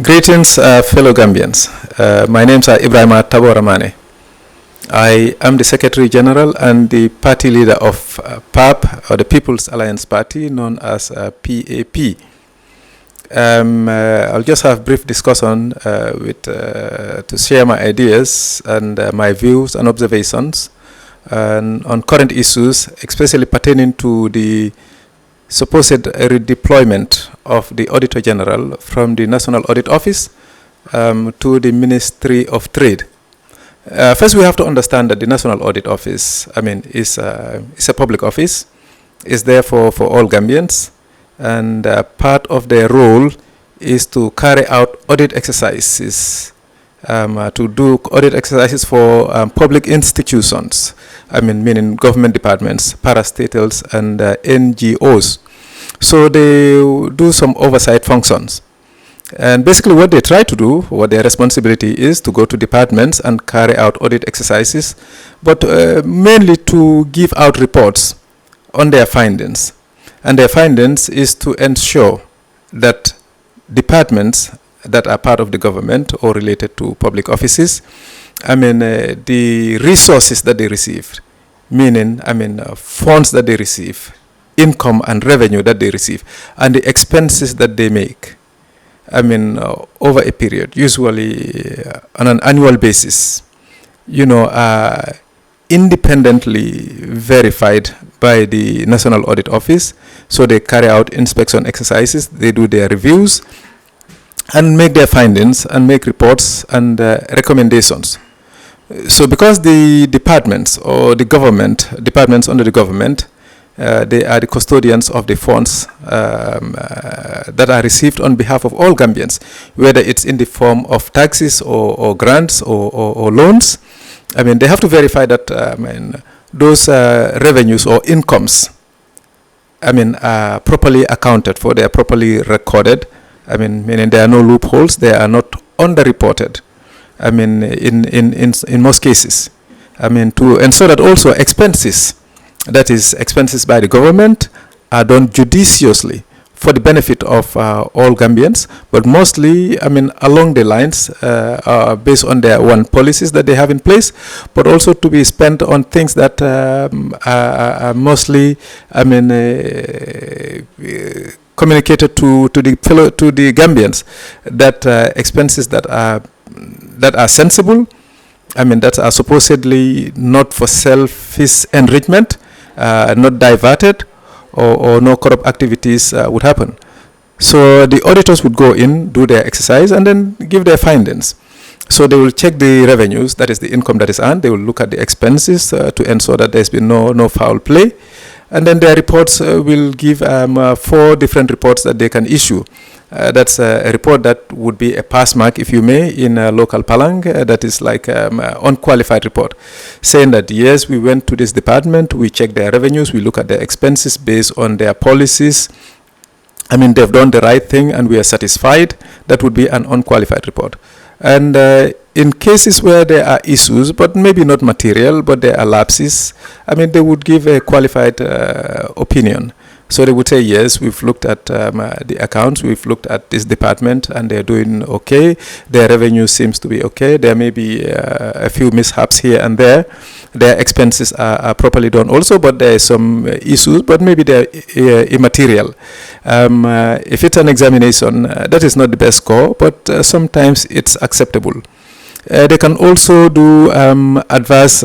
Greetings, fellow Gambians. My name is Ebrima Tabora Manneh. I am the Secretary General and the party leader of P.A.P, or the People's Alliance Party, known as P.A.P. I'll just have brief discussion to share my ideas and my views and observations on current issues, especially pertaining to the supposed redeployment of the Auditor General from the National Audit Office to the Ministry of Trade. First, we have to understand that the National Audit Office, is a public office. It's there for all Gambians, and part of their role is to carry out audit exercises, to do audit exercises for public institutions. Meaning government departments, parastatals, and NGOs. So they do some oversight functions. And basically what they try to do, what their responsibility is, to go to departments and carry out audit exercises, but mainly to give out reports on their findings. And their findings is to ensure that departments that are part of the government or related to public offices, the resources that they received, meaning, funds that they receive, income and revenue that they receive, and the expenses that they make, over a period, usually on an annual basis, are independently verified by the National Audit Office. So they carry out inspection exercises, they do their reviews, and make their findings and make reports and recommendations. So because the departments or the government, departments under the government, they are the custodians of the funds that are received on behalf of all Gambians, whether it's in the form of taxes or grants or loans. They have to verify that those revenues or incomes are properly accounted for, they are properly recorded. Meaning there are no loopholes, they are not underreported. In most cases, to ensure that also expenses, that is expenses by the government, are done judiciously for the benefit of all Gambians, but mostly, along the lines based on their policies that they have in place, but also to be spent on things that are mostly, communicated to the Gambians, that expenses that are sensible, that are supposedly not for selfish enrichment, not diverted, or no corrupt activities would happen. So the auditors would go in, do their exercise, and then give their findings. So they will check the revenues, that is the income that is earned. They will look at the expenses to ensure that there's been no foul play. And then their reports will give 4 different reports that they can issue. That's a report that would be a pass mark, if you may, in local palang. That is like unqualified report, saying that yes, we went to this department, we checked their revenues, we look at their expenses based on their policies. They've done the right thing and we are satisfied. That would be an unqualified report. And in cases where there are issues, but maybe not material, but there are lapses, they would give a qualified opinion. So they would say, yes, we've looked at the accounts, we've looked at this department, and they're doing okay. Their revenue seems to be okay. There may be a few mishaps here and there. Their expenses are properly done also, but there are some issues, but maybe they're immaterial. If it's an examination, that is not the best score, but sometimes it's acceptable. They can also do adverse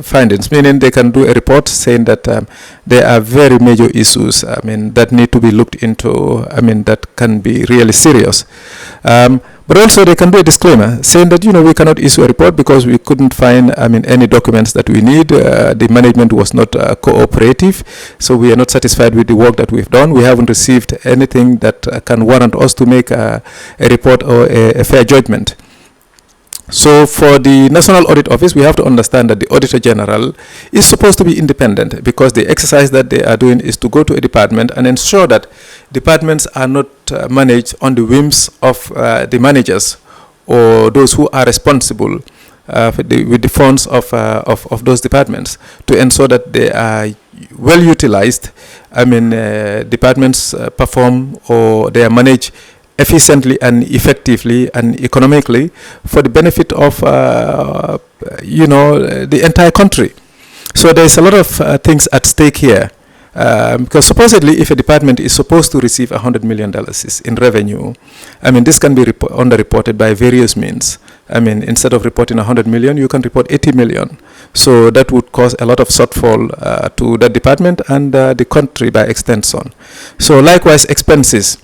findings, meaning they can do a report saying that there are very major issues, that need to be looked into, that can be really serious. But also they can do a disclaimer saying that, we cannot issue a report because we couldn't find, any documents that we need. The management was not cooperative, so we are not satisfied with the work that we've done. We haven't received anything that can warrant us to make a report or a fair judgment. So for the National Audit Office, we have to understand that the Auditor General is supposed to be independent, because the exercise that they are doing is to go to a department and ensure that departments are not managed on the whims of the managers or those who are responsible with the funds of those departments, to ensure that they are well utilized. Departments perform, or they are managed efficiently and effectively and economically for the benefit of the entire country. So there's a lot of things at stake here. Because supposedly, if a department is supposed to receive $100 million in revenue, I mean, this can be underreported by various means. I mean, instead of reporting 100 million, you can report 80 million. So that would cause a lot of shortfall to that department and the country by extension. So likewise, expenses.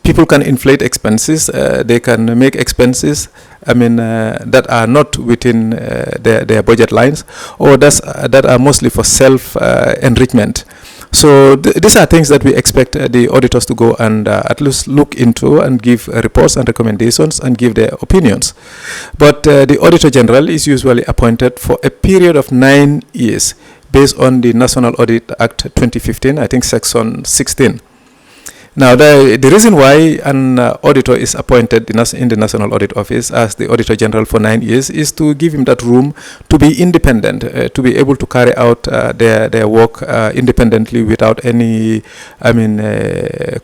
People can inflate expenses. They can make expenses, I mean, that are not within their budget lines, or that are mostly for self-enrichment. So these are things that we expect the auditors to go and at least look into and give reports and recommendations and give their opinions. But the Auditor General is usually appointed for a period of 9 years based on the National Audit Act 2015, I think Section 16. Now, the reason why an auditor is appointed in the National Audit Office as the Auditor General for 9 years is to give him that room to be independent, to be able to carry out their work independently without any,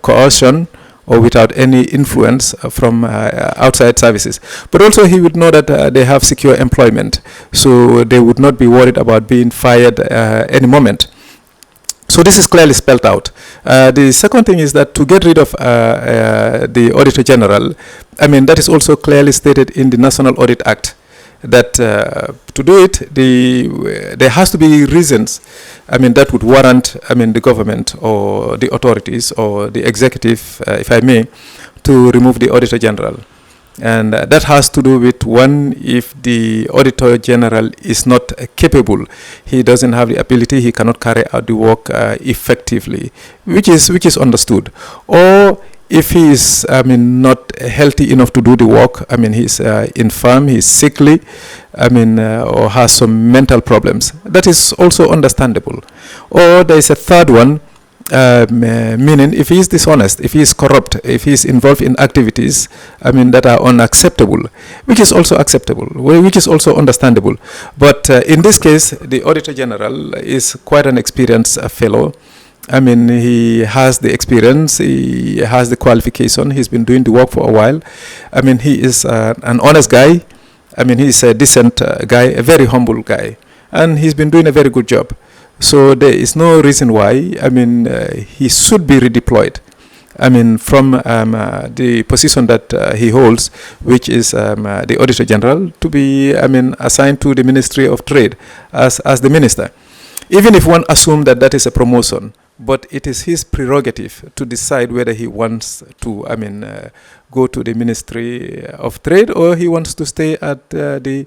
coercion or without any influence from outside services. But also he would know that they have secure employment, so they would not be worried about being fired any moment. So this is clearly spelled out. The second thing is that to get rid of the Auditor General, I mean, that is also clearly stated in the National Audit Act, that to do it, there has to be reasons, I mean, that would warrant, I mean, the government or the authorities or the executive, if I may, to remove the Auditor General. And that has to do with, one, if the Auditor General is not capable, he doesn't have the ability, he cannot carry out the work effectively, which is understood. Or if he is, not healthy enough to do the work, he's infirm, he's sickly, or has some mental problems. That is also understandable. Or there is a third one, meaning if he is dishonest, if he is corrupt, if he is involved in activities, that are unacceptable, which is also acceptable, which is also understandable. But in this case, the Auditor General is quite an experienced fellow. He has the experience, he has the qualification, he's been doing the work for a while. He is an honest guy. He is a decent guy, a very humble guy, and he's been doing a very good job. So there is no reason why, he should be redeployed, from the position that he holds, which is the Auditor General, to be, assigned to the Ministry of Trade as the Minister. Even if one assumes that that is a promotion, but it is his prerogative to decide whether he wants to, go to the Ministry of Trade, or he wants to stay at the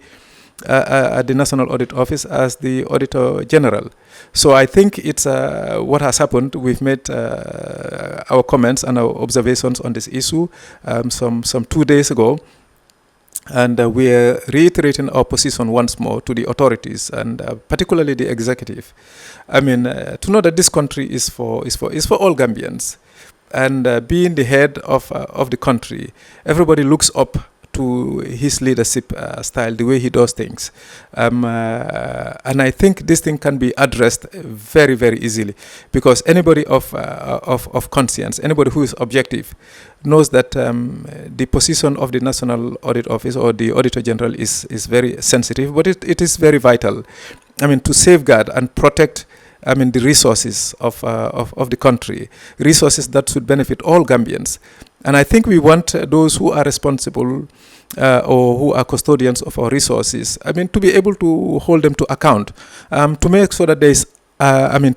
National Audit Office as the Auditor General. So I think it's what has happened. We've made our comments and our observations on this issue some 2 days ago, and we are reiterating our position once more to the authorities and particularly the executive. To know that this country is for all Gambians, and being the head of the country, everybody looks up to his leadership style, the way he does things. And I think this thing can be addressed very, very easily, because anybody of conscience, anybody who is objective, knows that the position of the National Audit Office or the Auditor General is very sensitive, but it is very vital. To safeguard and protect the resources of the country, resources that should benefit all Gambians. And I think we want those who are responsible or who are custodians of our resources, to be able to hold them to account, to make sure that there is,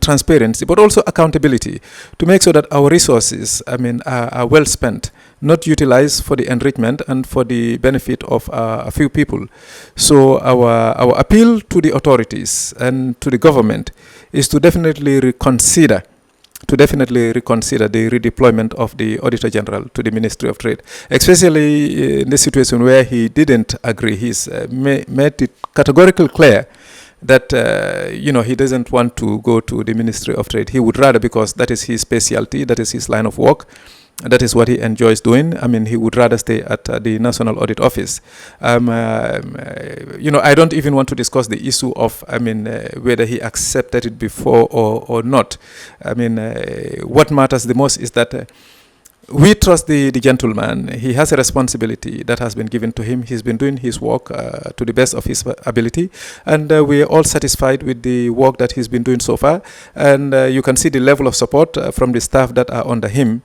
transparency, but also accountability, to make sure that our resources, are well spent, not utilized for the enrichment and for the benefit of a few people. So our appeal to the authorities and to the government is to definitely reconsider the redeployment of the Auditor General to the Ministry of Trade, especially in this situation where he didn't agree. He's made it categorically clear that he doesn't want to go to the Ministry of Trade. He would rather, because that is his specialty, that is his line of work, that is what he enjoys doing. He would rather stay at the National Audit Office. I don't even want to discuss the issue of, whether he accepted it before or not. What matters the most is that we trust the gentleman. He has a responsibility that has been given to him. He's been doing his work to the best of his ability, and we are all satisfied with the work that he's been doing so far. And you can see the level of support from the staff that are under him.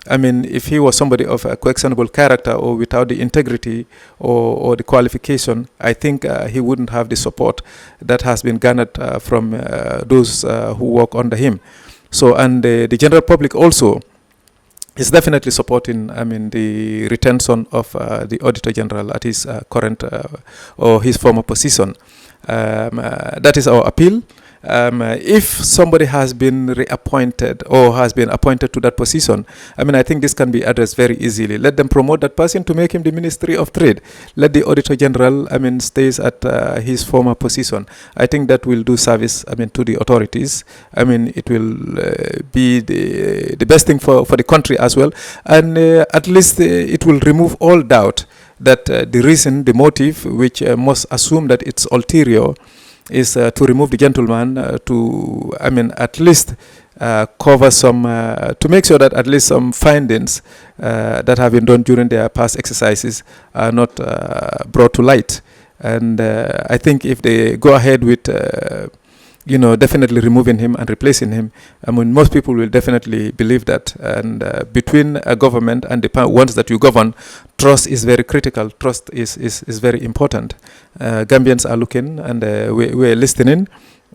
I mean, if he was somebody of a questionable character or without the integrity or the qualification, I think he wouldn't have the support that has been garnered from those who work under him. So, and the general public also is definitely supporting, I mean, the retention of the Auditor General at his current or his former position. That is our appeal. If somebody has been reappointed or has been appointed to that position, I mean, I think this can be addressed very easily. Let them promote that person to make him the Ministry of Trade. Let the Auditor General, I mean, stays at his former position. I think that will do service, I mean, to the authorities. I mean, it will be the best thing for the country as well. And at least it will remove all doubt that the reason, the motive, which must assume that it's ulterior, is to remove the gentleman to, I mean, at least cover some, to make sure that at least some findings that have been done during their past exercises are not brought to light. And I think if they go ahead with, you know, definitely removing him and replacing him, I mean, most people will definitely believe that. And between a government and the ones that you govern, trust is very critical. Trust is very important. Gambians are looking, and we're listening,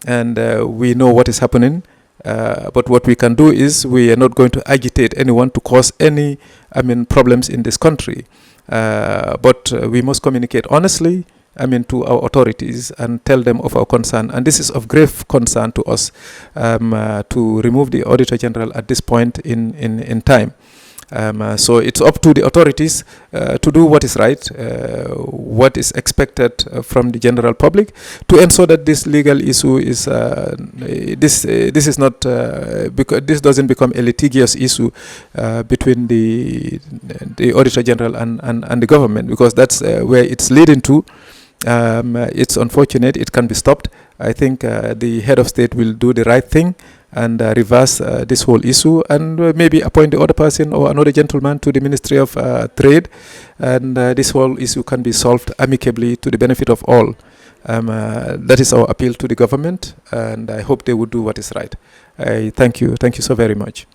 and we know what is happening. But what we can do is we are not going to agitate anyone to cause any, I mean, problems in this country. But we must communicate honestly, I mean, to our authorities and tell them of our concern. And this is of grave concern to us, to remove the Auditor General at this point in time. So it's up to the authorities to do what is right, what is expected from the general public, to ensure that this legal issue is this is not because this doesn't become a litigious issue between the Auditor General and the government, because that's where it's leading to. It's unfortunate. It can be stopped. I think the head of state will do the right thing and reverse this whole issue, and maybe appoint the other person or another gentleman to the Ministry of Trade, and this whole issue can be solved amicably to the benefit of all. That is our appeal to the government, and I hope they would do what is right. I thank you so very much.